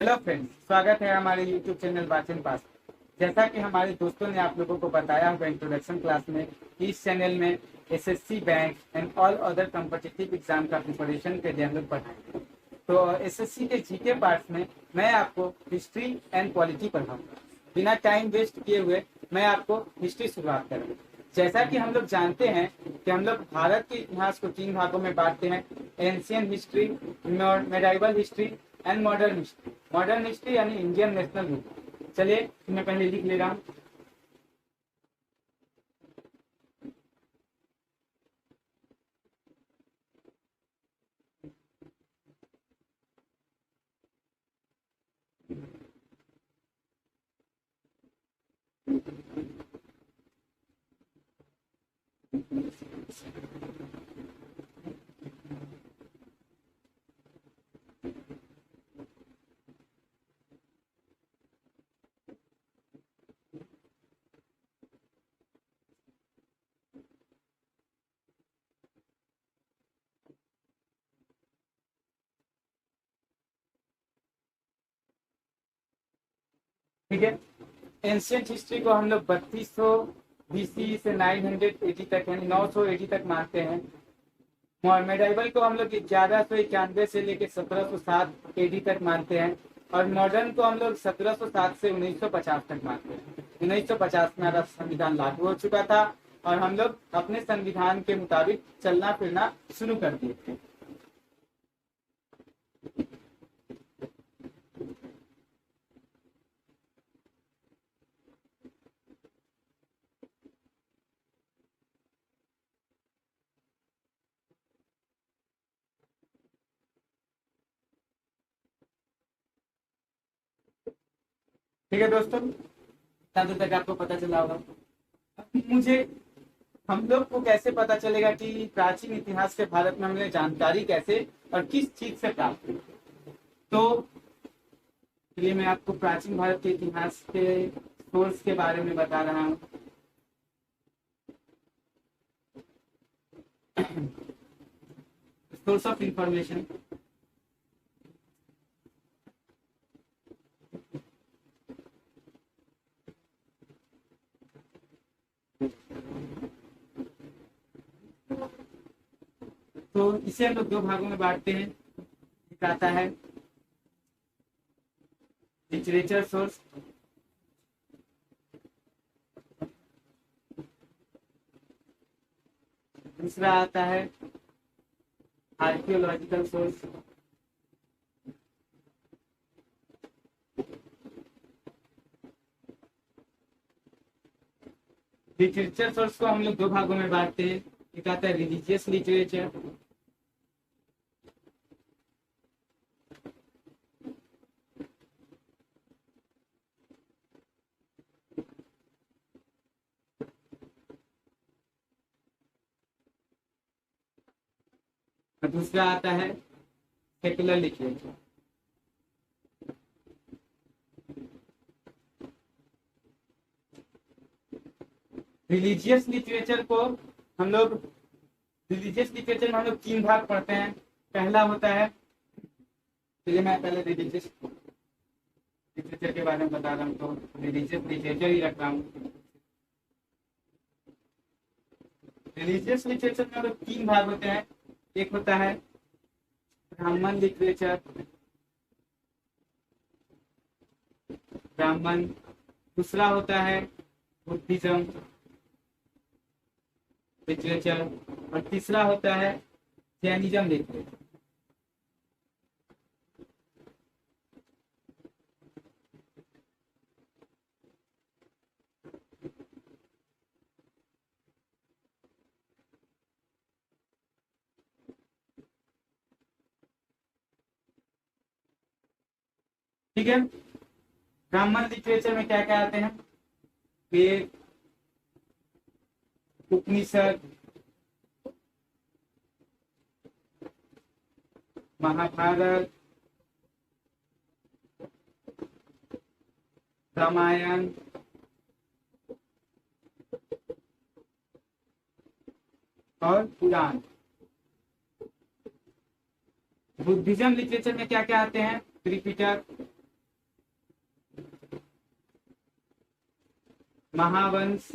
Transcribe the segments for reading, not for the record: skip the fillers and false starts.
Hello friends, स्वागत है हमारे यूट्यूब चैनल वाचन पास। जैसा कि हमारे दोस्तों ने आप लोगों को बताया होगा इंट्रोडक्शन क्लास में, इस चैनल में SSC bank and all other competitive exam का प्रिपरेशन के लिए हम लोग पढ़ाएंगे। तो एसएससी के जीके पार्ट में मैं आपको हिस्ट्री एंड पॉलिटी पढ़ाऊंगा। बिना टाइम वेस्ट किए हुए मैं आपको हिस्ट्री शुरुआत करूंगा। जैसा कि हम लोग जानते हैं कि हम लोग भारत के इतिहास को 3 भागों में बांटते हैं: ancient history, medieval history and modern history. Modern history यानी इंडियन नेशनल हिस्ट्री। चलिए मैं पहले लिख ले रहा हूँ। ठीक है, एंशियंट हिस्ट्री को हम लोग 3200 बीसी से 980 तक यानी 980 तक मानते हैं। और मेडाइवल को हम लोग 1191 से लेकर 1707 एडी तक मानते हैं। और मॉडर्न को हम लोग 1707 से 1950 तक मानते हैं। 1950 में हमारा संविधान लागू हो चुका था और हम लोग अपने संविधान के मुताबिक चलना फिरना शुरू कर दिए थे। ठीक है दोस्तों, तब तक आपको पता चला होगा। अब मुझे हम लोग को कैसे पता चलेगा कि प्राचीन इतिहास के भारत में हमें जानकारी कैसे और किस चीज से प्राप्त हुई? तो चलिए मैं आपको प्राचीन भारत के इतिहास के सोर्स के बारे में बता रहा हूँ। Source of information. तो इसे हम लोग 2 भागों में बांटते हैं। एक आता है लिटरेचर सोर्स, दूसरा आता है आर्कियोलॉजिकल सोर्स। लिटरेचर सोर्स को हम लोग 2 भागों में बांटते हैं। एक आता है रिलीजियस लिटरेचर, और दूसरा आता है सेकुलर लिटरेचर। रिलीजियस लिटरेचर को हम लोग रिलीजियस लिटरेचर में हम लोग 3 भाग पढ़ते हैं। पहला होता है, चलिए मैं पहले रिलीजियस लिटरेचर के बारे में बता रहा हूँ, तो रिलीजियस लिटरेचर ही रख रहा हूँ। रिलीजियस लिटरेचर में हम लोग 3 भाग होते हैं। एक होता है ब्राह्मण लिटरेचर, ब्राह्मण। दूसरा होता है बुद्धिज्म लिटरेचर और तीसरा होता है जैनिज्म लिटरेचर। ठीक है, ब्राह्मण लिटरेचर में क्या क्या आते हैं? वेद, उपनिषद, महाभारत, रामायण, और पुराण। बुद्धिज्म लिटरेचर में क्या क्या आते हैं? त्रिपिटक, महावंश,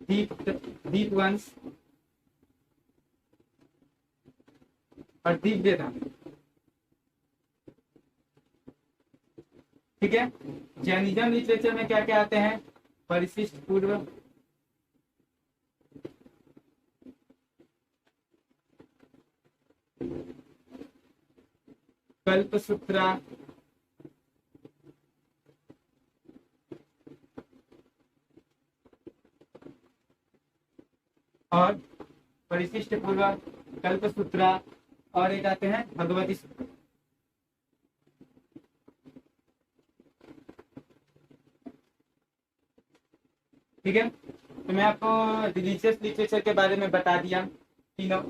दीपवंश और दिव्य धर्म। ठीक है। जैनिज्म लिटरेचर में क्या क्या आते हैं? परिशिष्ट पूर्व, कल्पसूत्रा, और परिशिष्ट पूर्व, कल्पसूत्रा और एक आते हैं भगवती सूत्र। ठीक है। तो मैं आपको रिलीजियस लिटरेचर के बारे में बता दिया तीनों।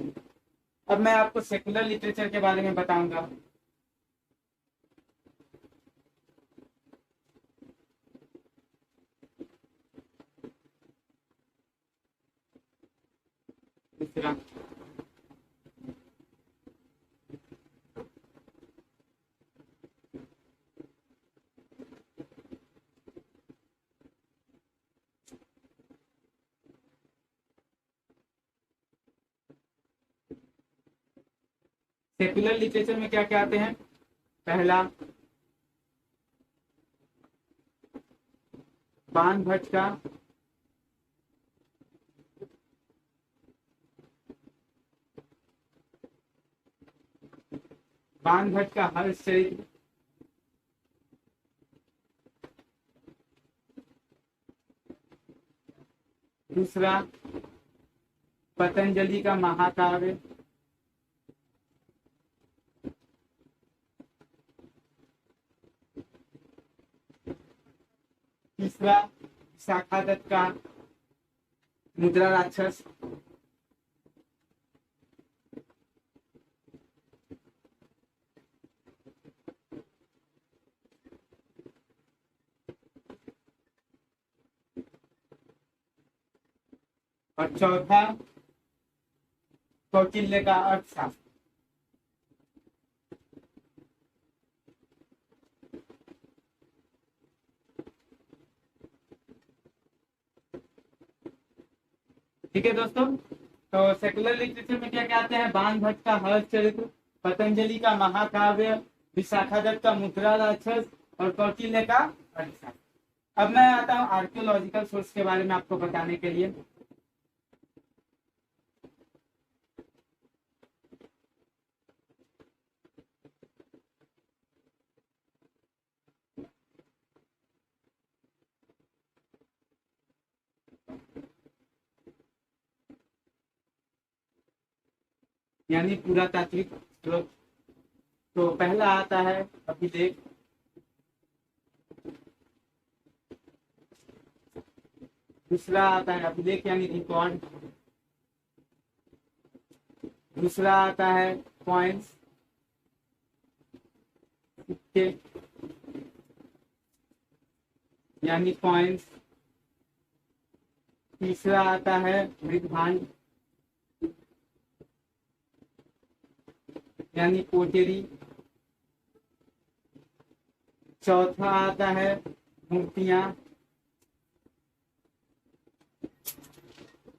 अब मैं आपको सेकुलर लिटरेचर के बारे में बताऊंगा। दूसरा सेकुलर लिटरेचर में क्या क्या आते हैं? पहला बाण भट्ट का हर्षचरित्र, दूसरा पतंजलि का महाकाव्य, तीसरा विशाखा दत्त का मुद्रा राक्षस, और चौथा कौटिल्य का अर्थशास्त्र। ठीक है दोस्तों। तो सेकुलर लिटरेचर में क्या क्या आते हैं? बाण भट्ट का हर्षचरित्र, पतंजलि का महाकाव्य, विशाखा दत्त का मुद्रा राक्षस और कौटिल्य का अर्थशास्त्र। अब मैं आता हूँ आर्कियोलॉजिकल सोर्स के बारे में आपको बताने के लिए। यानी पुरातात्विक स्रोत। तो पहला आता है अभिलेख, दूसरा आता है अभिलेख यानी रिकॉर्ड, दूसरा आता है कॉइन्स, सिक्के यानी कॉइन्स, तीसरा आता है मृदभांड यानी पोटेरी, चौथा आता है मूर्तियां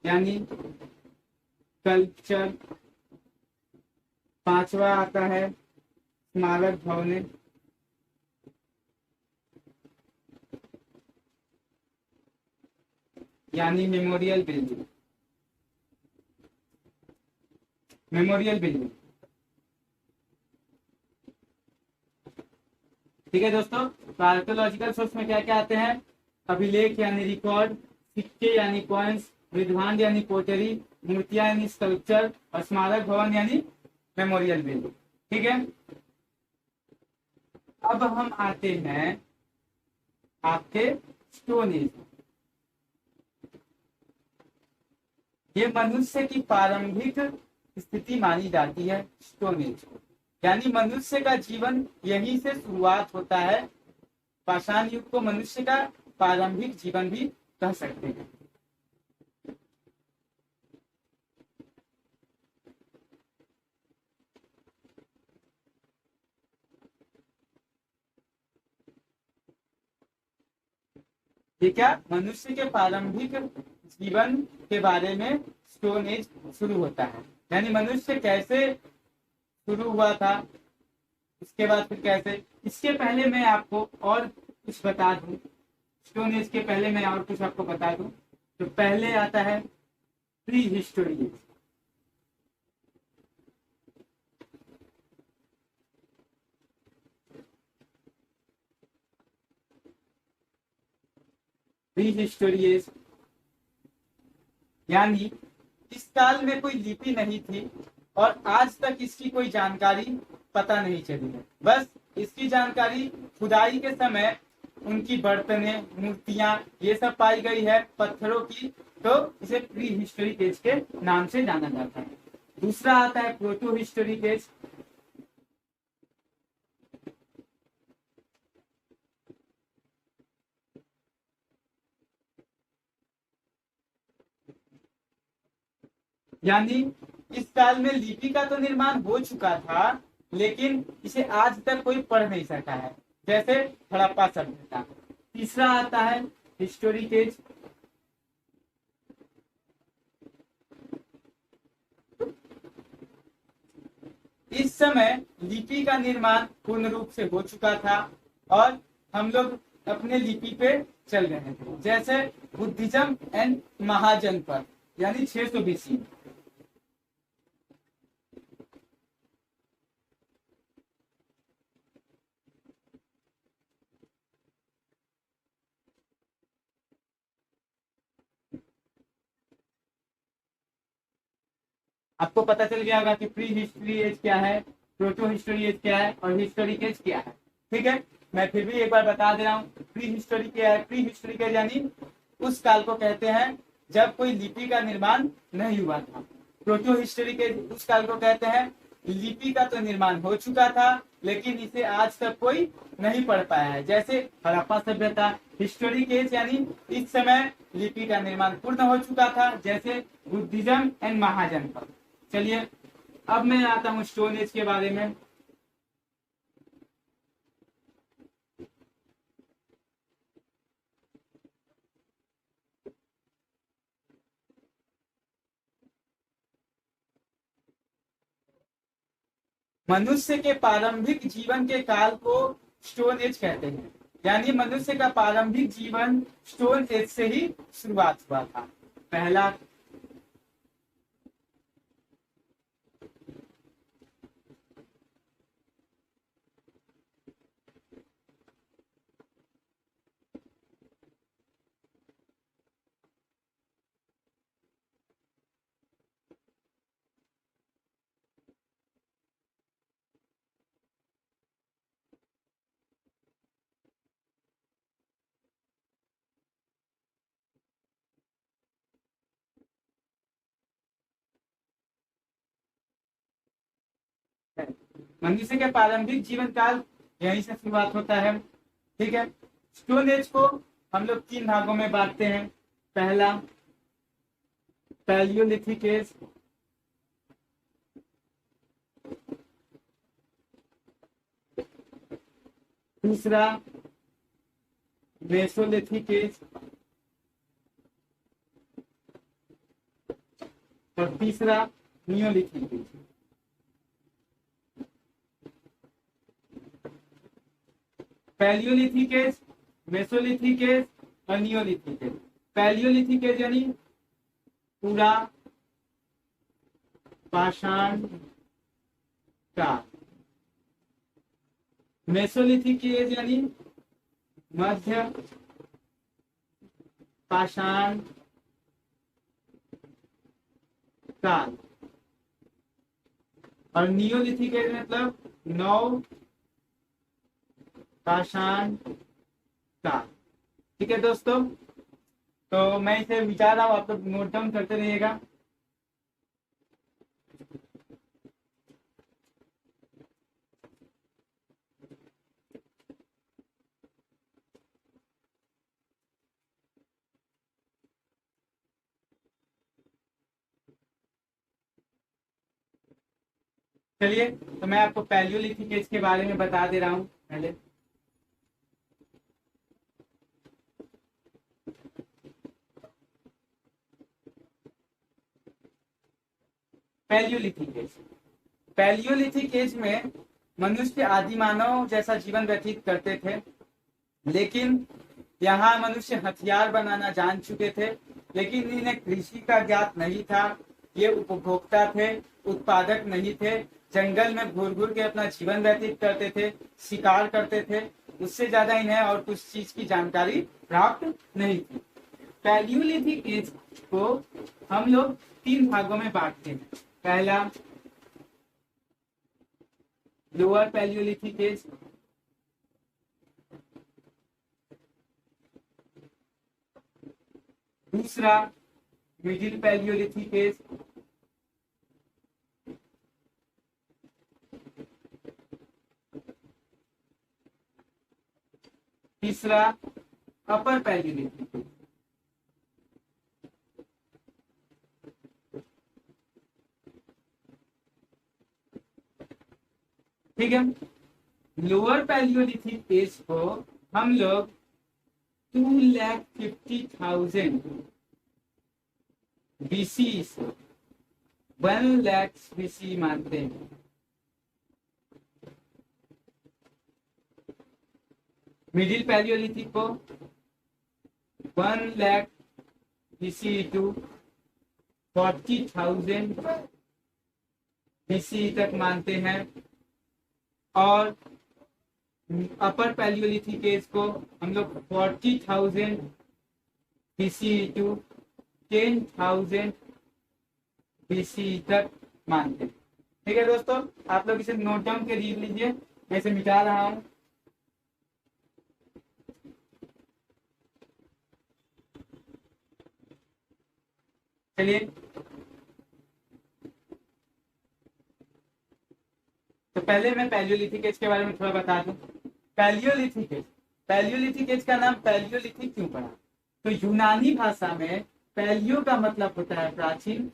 यानी कल्चर, पांचवा आता है स्मारक भवने, यानी मेमोरियल बिल्डिंग। ठीक है दोस्तों। तो आर्कियोलॉजिकल सोर्स में क्या क्या आते हैं? अभिलेख यानी रिकॉर्ड, सिक्के यानी कॉइन्स, मृदभांड यानी पोटरी, मूर्तियां यानी स्कल्पचर और स्मारक भवन यानी मेमोरियल बिल्डिंग। ठीक है। अब हम आते हैं आपके स्टोन एज। ये मनुष्य की प्रारंभिक स्थिति मानी जाती है स्टोन एज को, यानी मनुष्य का जीवन यहीं से शुरुआत होता है। पाषाण युग को मनुष्य का प्रारंभिक जीवन भी कह सकते हैं। ये क्या मनुष्य के प्रारंभिक जीवन के बारे में स्टोन एज शुरू होता है, यानी मनुष्य कैसे शुरू हुआ था, इसके बाद फिर कैसे। इसके पहले मैं आपको और कुछ बता दूं, स्टोन एज के पहले मैं और कुछ आपको बता दूं। तो पहले आता है pre history age. Pre history age यानी इस काल में कोई लिपि नहीं थी और आज तक इसकी कोई जानकारी पता नहीं चली है। बस इसकी जानकारी खुदाई के समय उनकी बर्तनें, मूर्तियां ये सब पाई गई है पत्थरों की, तो इसे प्री हिस्टोरिक एज के नाम से जाना जाता है। दूसरा आता है प्रोटो हिस्टोरिक एज। यानी इस काल में लिपि का तो निर्माण हो चुका था, लेकिन इसे आज तक कोई पढ़ नहीं सका है, जैसे हड़प्पा सभ्यता। तीसरा आता है हिस्टोरिक एज। इस समय लिपि का निर्माण पूर्ण रूप से हो चुका था और हम लोग अपने लिपि पे चल रहे थे, जैसे बुद्धिज्म एंड महाजनपद यानी 600 BC। आपको पता चल गया होगा कि प्री हिस्ट्री एज क्या है, प्रोटो हिस्टोरी एज क्या है और हिस्टोरिक एज क्या है। ठीक है, मैं फिर भी एक बार बता दे रहा हूँ प्री हिस्टोरी क्या है। प्री हिस्टोरिक एज यानी उस काल को कहते हैं जब कोई लिपि का निर्माण नहीं हुआ था। प्रोटो हिस्टोरिक एज उस काल को कहते हैं लिपि का तो निर्माण हो चुका था, लेकिन इसे आज तक कोई नहीं पढ़ पाया है, जैसे हड़प्पा सभ्यता। हिस्टोरिक एज यानी इस समय लिपि का निर्माण पूर्ण हो चुका था, जैसे बुद्धिज्म एंड महाजनपद। चलिए अब मैं आता हूँ स्टोन एज के बारे में। मनुष्य के प्रारंभिक जीवन के काल को स्टोन एज कहते हैं, यानी मनुष्य का प्रारंभिक जीवन स्टोन एज से ही शुरुआत हुआ था। पहला मनुष्य के प्रारंभिक जीवन काल यहीं से शुरुआत होता है। ठीक है, स्टोन एज को हम लोग 3 भागों में बांटते हैं। पहला पैलियोलिथिक एज, दूसरा मेसोलिथिक एज और तीसरा neolithic age. Palaeolithic age, mesolithic age और नियोलिथिक एज। पैलियोलिथिक एज यानी पूरा पाषाण काल। मेसोलिथिक एज यानी मध्य पाषाण काल और नियोलिथिक एज मतलब नव पाषाण काल। ठीक है दोस्तों, तो मैं इसे विचार रहा हूँ, आप लोग नोट डाउन करते रहिएगा। चलिए, तो मैं आपको पैलियोलिथिक एज के बारे में बता दे रहा हूँ पहले। Palaeolithic as. पैलियोलिथिक एज में मनुष्य आदि मानव जैसा जीवन व्यतीत करते थे, लेकिन यहाँ मनुष्य हथियार बनाना जान चुके थे, लेकिन इन्हें कृषि का ज्ञात नहीं था। ये उपभोक्ता थे, उत्पादक नहीं थे। जंगल में घूर घूर के अपना जीवन व्यतीत करते थे, शिकार करते थे। उससे ज्यादा इन्हें और कुछ चीज की जानकारी प्राप्त नहीं थी। पैलियोलिथिक एज को हम लोग 3 भागों में बांटते हैं। पहला लोअर पैलियोलिथिक एज, दूसरा मिडिल पैलियोलिथिक एज, तीसरा अपर पैलियोलिथिक एज। ठीक है, लोअर पैलियोलिथिक एज को हम लोग 2,50,000 BC से 1 लाख BC मानते हैं। मिडिल पैलियोलिथिक को 1 लाख BC टू 40,000 BC तक मानते हैं, और अपर पैलियोलिथिक एज को हम लोग 40,000 BC टू 10,000 BC तक मानते हैं। ठीक है दोस्तों, आप लोग इसे नोट डाउन के लिख लीजिए, मैं इसे मिटा रहा हूं। चलिए, तो पहले मैं पैलियोलिथिक एज के बारे में थोड़ा बता दूं। पैलियोलिथिक एज, पैलियोलिथिक एज का नाम पैलियोलिथिक क्यों पड़ा? तो यूनानी भाषा में पैलियो का मतलब होता है प्राचीन,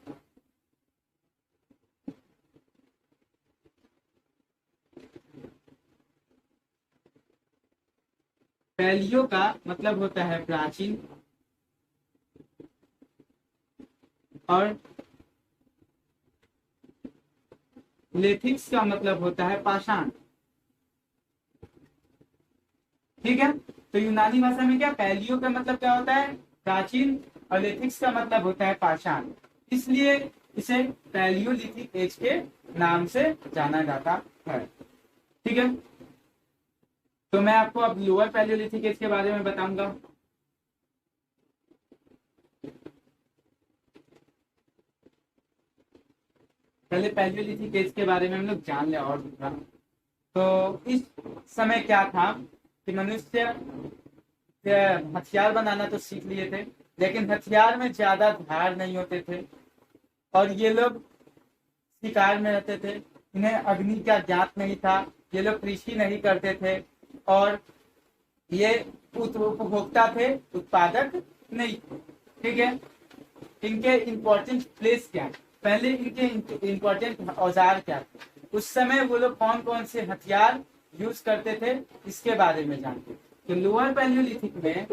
पैलियो का मतलब होता है प्राचीन, और लेथिक्स का मतलब होता है पाषाण। ठीक है, तो यूनानी भाषा में क्या पैलियो का मतलब क्या होता है? प्राचीन, और लेथिक्स का मतलब होता है पाषाण। इसलिए इसे पैलियोलिथिक एज के नाम से जाना जाता है। ठीक है, तो मैं आपको अब लोअर पैलियोलिथिक एज के बारे में बताऊंगा। पहले पैलियोलिथिक एज के बारे में हम लोग जान ले और दूसरा। तो इस समय क्या था कि मनुष्य हथियार बनाना तो सीख लिए थे, लेकिन हथियार में ज्यादा धार नहीं होते थे, और ये लोग शिकार में रहते थे। इन्हें अग्नि का ज्ञात नहीं था, ये लोग कृषि नहीं करते थे, और ये उपभोक्ता थे, उत्पादक नहीं थे। ठीक है, इनके इंपॉर्टेंट प्लेस क्या है, पहले इनके इंपॉर्टेंट औजार क्या थे, उस समय वो लोग कौन कौन से हथियार यूज करते थे, इसके बारे में जानते थे। तो लोअर पैलियोलिथिक में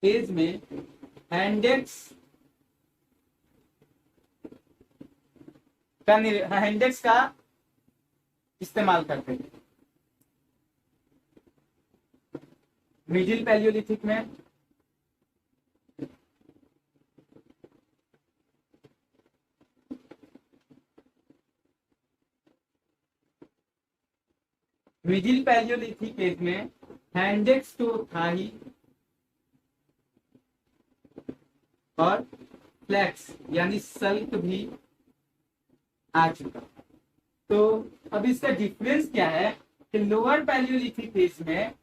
एज में हैंडेक्स का इस्तेमाल करते थे। मिडिल पैलियोलिथिक में मिडिल पैलियोलिथिक एज में हैंडेक्स तो था ही, और फ्लैक्स यानी सल्क भी आ चुका। तो अब इसका डिफरेंस क्या है कि लोअर पैलियोलिथिक एज में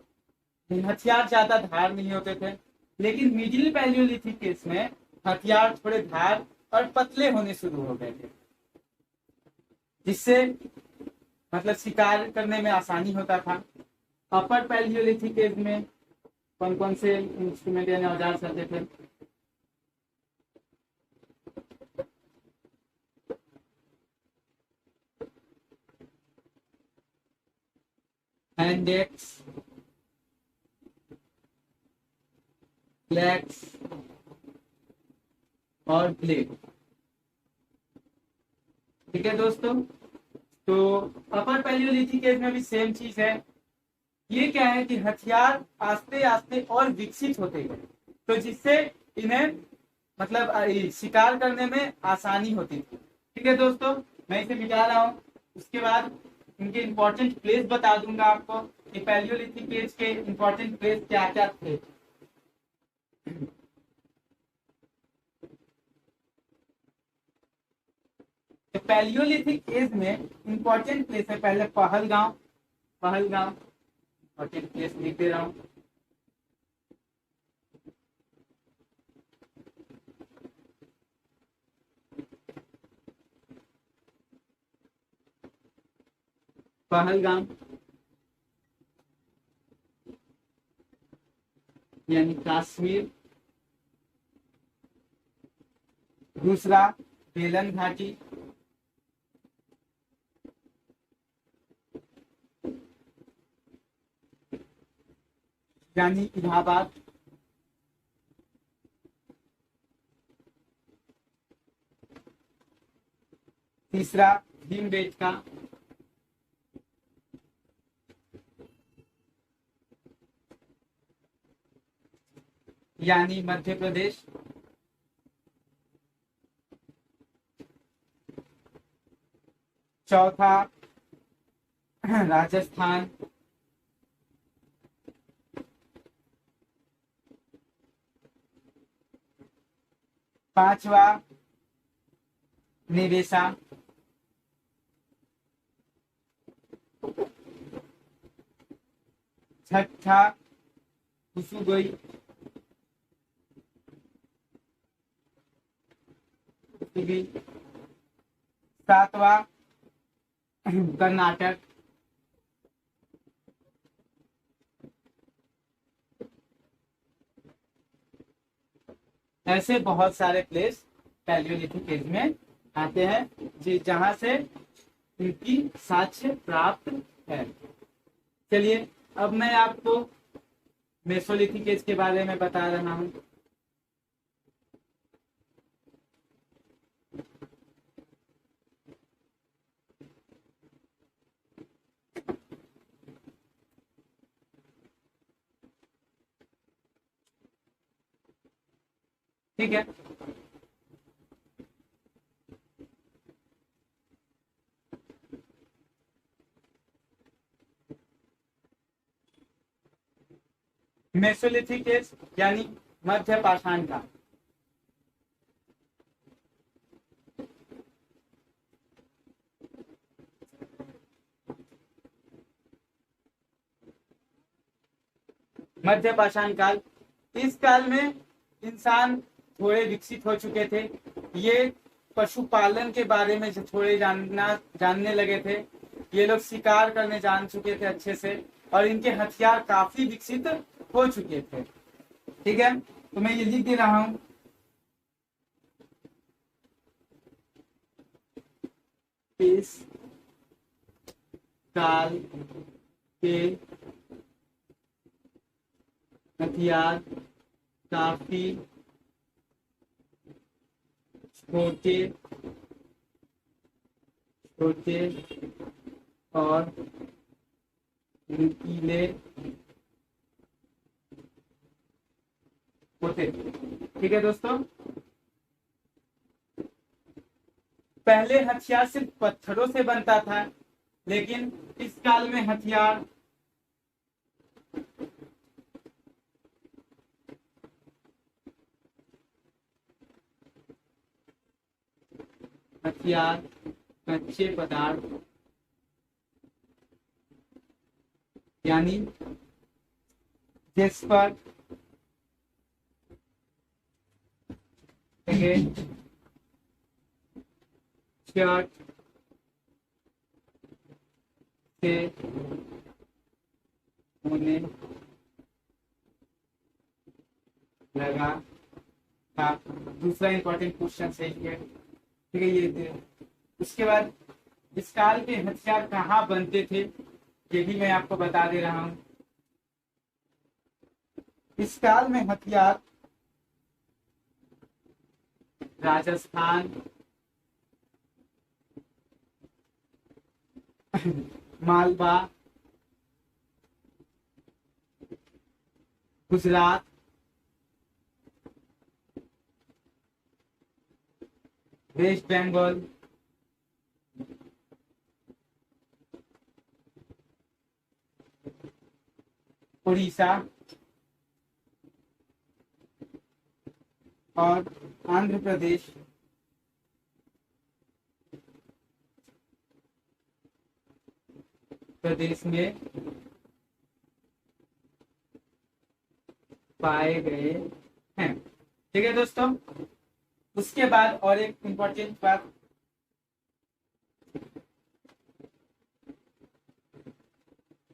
हथियार ज्यादा धार नहीं होते थे, लेकिन मिडिल पैलियोलिथिक केस में हथियार थोड़े धार और पतले होने शुरू हो गए थे, जिससे मतलब शिकार करने में आसानी होता था। अपर पैलियोलिथिक एज में कौन कौन से इंस्ट्रूमेंट यानी औजार चलते थे? इंडेक्स, फ्लैक्स और ब्लेड। ठीक है दोस्तों, तो अपर पैलियोलिथिक एज में भी सेम चीज है। ये क्या है कि हथियार आस्ते आस्ते और विकसित होते गए, तो जिससे इन्हें मतलब शिकार करने में आसानी होती थी। ठीक है दोस्तों, मैं इसे मिटा रहा हूँ। उसके बाद इनके इंपॉर्टेंट प्लेस बता दूंगा आपको कि पैलियोलिथिक एज के इंपॉर्टेंट प्लेस क्या क्या थे। तो पैलियोलिथिक एज में इंपॉर्टेंट प्लेस है, पहले पहलगांव। पहलगांव इंपॉर्टेंट प्लेस लिख दे रहा हूँ। पहलगाम यानी कश्मीर। दूसरा बेलन घाटी, यानी इलाहाबाद। तीसरा भीमबेटका, यानी मध्य प्रदेश। चौथा राजस्थान। पांचवा निवेशा। छठा कुसुगोई। सातवां कर्नाटक। ऐसे बहुत सारे प्लेस पैलियोलिथिक एज में आते हैं जहां से इनकी साक्ष्य प्राप्त है। चलिए अब मैं आपको मेसोलिथिक एज के बारे में बता रहा हूं। ठीक है, मेसोलिथिक एज यानी मध्य पाषाण काल। मध्य पाषाण काल, इस काल में इंसान थोड़े विकसित हो चुके थे। ये पशुपालन के बारे में थोड़े जानने लगे थे। ये लोग शिकार करने जान चुके थे अच्छे से, और इनके हथियार काफी विकसित हो चुके थे। ठीक है, तो मैं ये लिख दे रहा हूं। इस काल के हथियार काफी छोटे छोटे और नुकीले होते। ठीक है दोस्तों, पहले हथियार सिर्फ पत्थरों से बनता था, लेकिन इस काल में हथियार कच्चे पदार्थ यानी जिस पर शर्ट से होने लगा था। दूसरा इंपॉर्टेंट क्वेश्चन सही है। ठीक है, ये उसके बाद इस काल के हथियार कहाँ बनते थे, ये भी मैं आपको बता दे रहा हूं। इस काल में हथियार राजस्थान, मालवा, गुजरात, वेस्ट बंगाल, उड़ीसा और आंध्र प्रदेश में पाए गए हैं। ठीक है दोस्तों, उसके बाद और एक इंपॉर्टेंट बात,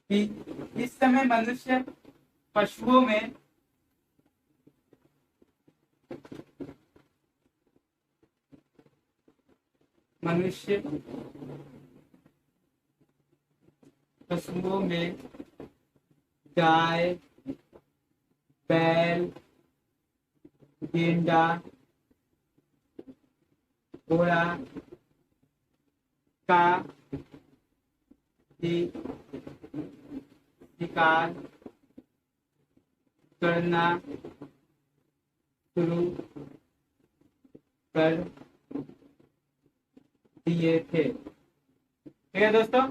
कि इस समय मनुष्य पशुओं में गाय, बैल, गेंडा, घोड़ा का भी शिकार करना शुरू कर दिए थे। ठीक है दोस्तों,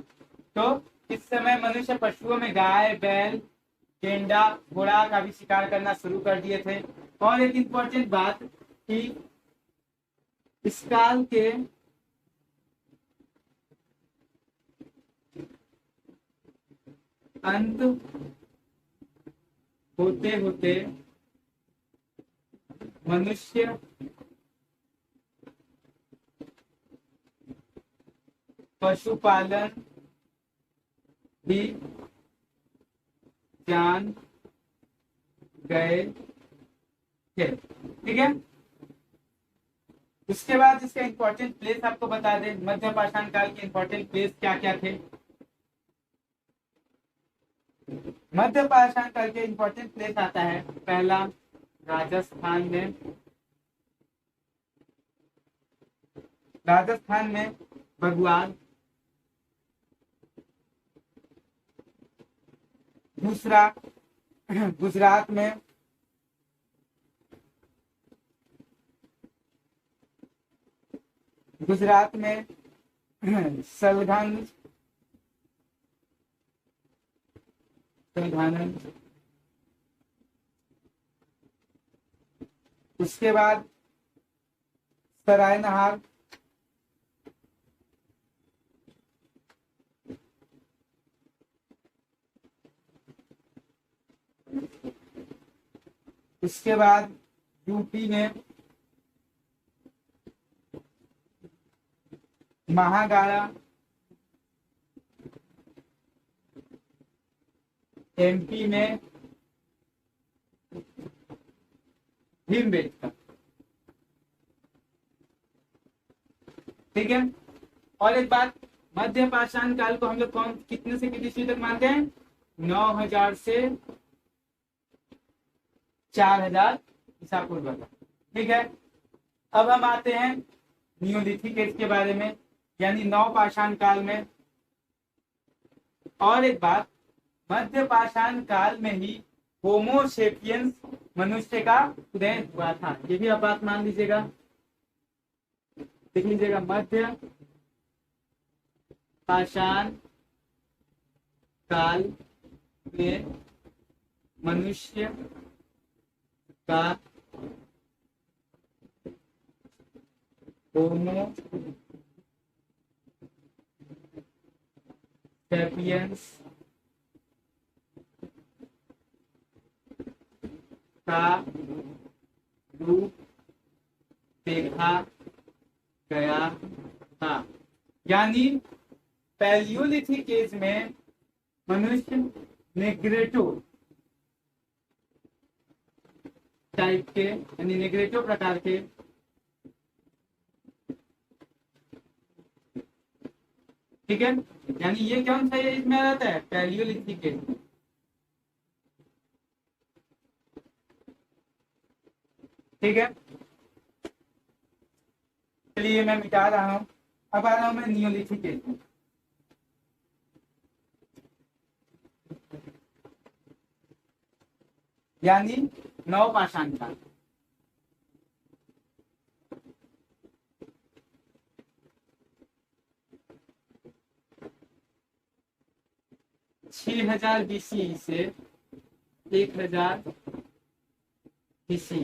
तो इस समय मनुष्य पशुओं में गाय, बैल, गेंडा, घोड़ा का भी शिकार करना शुरू कर दिए थे। और एक इंपॉर्टेंट बात कि इस काल के अंत होते होते मनुष्य पशुपालन भी जान गए थे। ठीक है, उसके बाद इसका इंपॉर्टेंट प्लेस आपको बता दें, मध्य पाषाण काल के इंपॉर्टेंट प्लेस क्या क्या थे। मध्य पाषाण काल के इंपॉर्टेंट प्लेस आता है, पहला राजस्थान में बगवाल, दूसरा गुजरात में सलघान, उसके बाद सरायनहार, उसके बाद यूपी में महागाड़ा, एमपी में भीमबेटका। ठीक है, और एक बात, मध्य पाषाण काल को हम लोग कौन कितने से कितनी ईस्वी तक मानते हैं? 9000 से 4000 ईसा पूर्व तक। ठीक है, अब हम आते हैं नियोलिथिक एज के बारे में, यानी नव पाषाण काल में। और एक बात, मध्य पाषाण काल में ही होमोसेपियंस मनुष्य का उदय हुआ था, ये भी आप बात मान लीजिएगा, देख लीजिएगा। मध्य पाषाण काल में मनुष्य का होमो सेपियंस का रूप देखा गया था, यानी पैलियोलिथिक एज में मनुष्य नेग्रेटो टाइप के, यानी नेग्रेटो प्रकार के ठीक है, यानी ये कौन सा एज में रहता है, पैलियोलिथिक एज में। ठीक है, चलिए मैं मिटा रहा हूँ। अब आ रहा हूँ मैं नियोलिथिक एज में। यानी नवपाषाण काल। छह हजार बीसी से 1000 बीसी,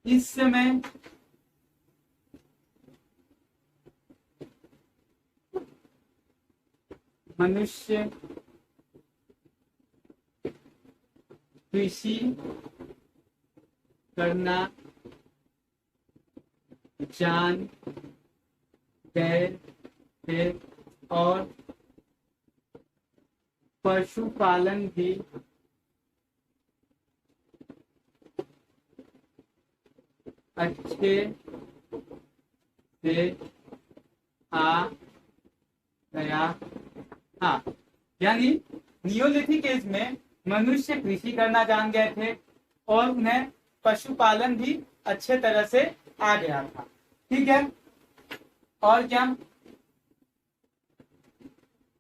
इस समय मनुष्य कृषि करना जान गए थे और पशुपालन भी अच्छे से आ गया था। यानी नियोलिथिक एज में मनुष्य कृषि करना जान गए थे और उन्हें पशुपालन भी अच्छे तरह से आ गया था। ठीक है, और क्या,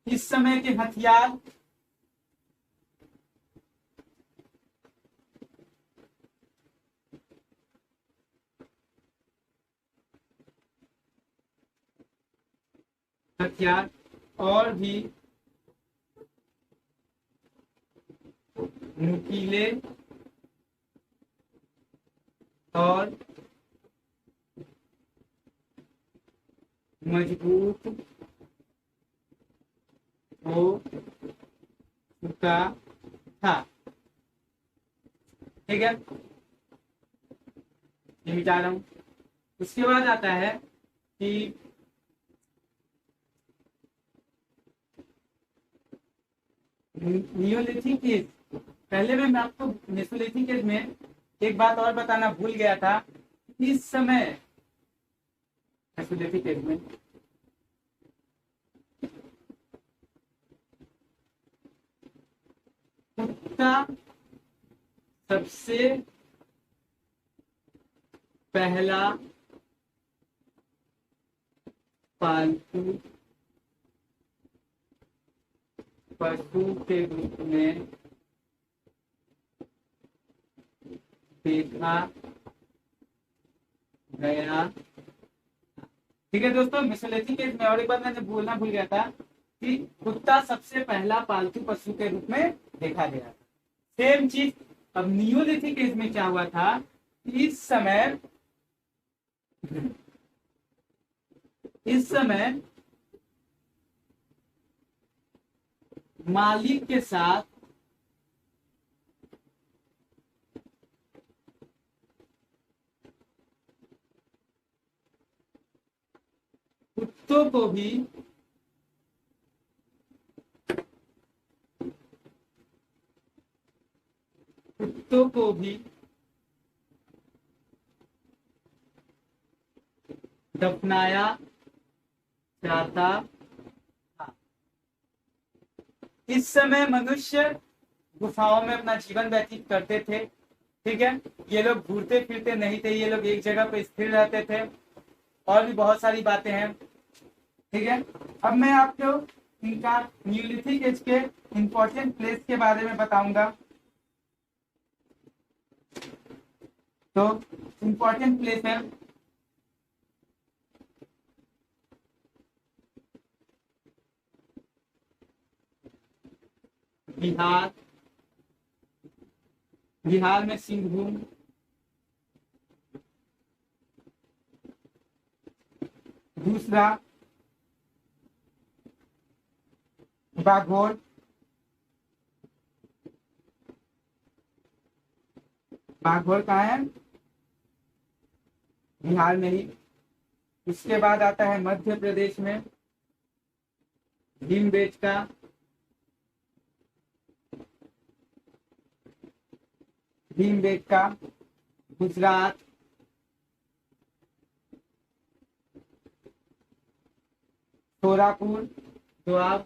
इस समय के हथियार और भी नुकीले और मजबूत हो चुका था। ठीक है, ये मिटा रहा हूं। उसके बाद आता है कि नियोलिथिक एज, पहले में मैं आपको मेसोलिथिक एज में एक बात और बताना भूल गया था। इस समय मेसोलिथिक एज में कुत्ता सबसे पहला पालतू पशु के रूप में देखा गया। ठीक है दोस्तों, मेसोलिथिक एज में और एक बात मैंने बोलना भूल गया था कि कुत्ता सबसे पहला पालतू पशु के रूप में देखा गया। सेम चीज अब नियोलिथिक एज में क्या हुआ था, इस समय मालिक के साथ कुत्तों को भी दफनाया जाता था। इस समय मनुष्य गुफाओं में अपना जीवन व्यतीत करते थे। ठीक है, ये लोग घूरते फिरते नहीं थे, ये लोग एक जगह पे स्थिर रहते थे। और भी बहुत सारी बातें हैं। ठीक है, अब मैं आपको इनका न्यूलिथिक एज के इंपॉर्टेंट प्लेस के बारे में बताऊंगा। तो इंपॉर्टेंट प्लेस है बिहार, बिहार में सिंहभूम, दूसरा बाघोल, बाघोल कहाँ है, बिहार में ही। उसके बाद आता है मध्य प्रदेश में भीमबेटका, भीमबेटका, गुजरात, कोरापुर, दोआब,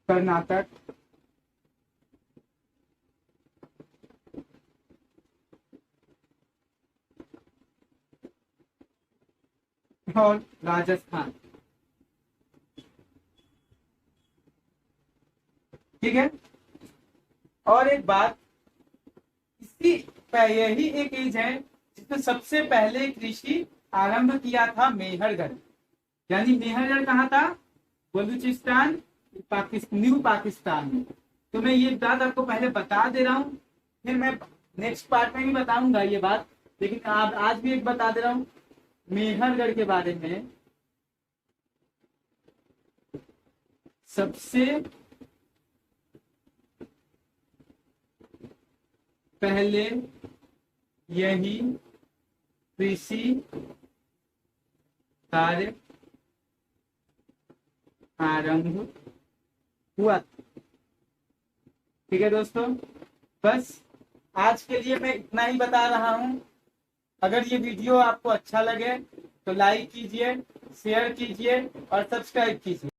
कर्नाटक, और राजस्थान। ठीक है। और एक बात, इसकी यही एक एज है जिसने सबसे पहले कृषि आरंभ किया था मेहरगढ़। यानी मेहरगढ़ कहाँ था? बलूचिस्तान, न्यू पाकिस्तान में। तो मैं ये बात आपको पहले बता दे रहा हूँ, फिर मैं नेक्स्ट पार्ट में भी बताऊंगा ये बात, लेकिन आज भी एक बता दे रहा हूँ मेहरगढ़ के बारे में। सबसे पहले यही कृषि कार्य आरंभ हुआ। ठीक है दोस्तों, बस आज के लिए मैं इतना ही बता रहा हूं। अगर ये वीडियो आपको अच्छा लगे तो लाइक कीजिए, शेयर कीजिए और सब्सक्राइब कीजिए।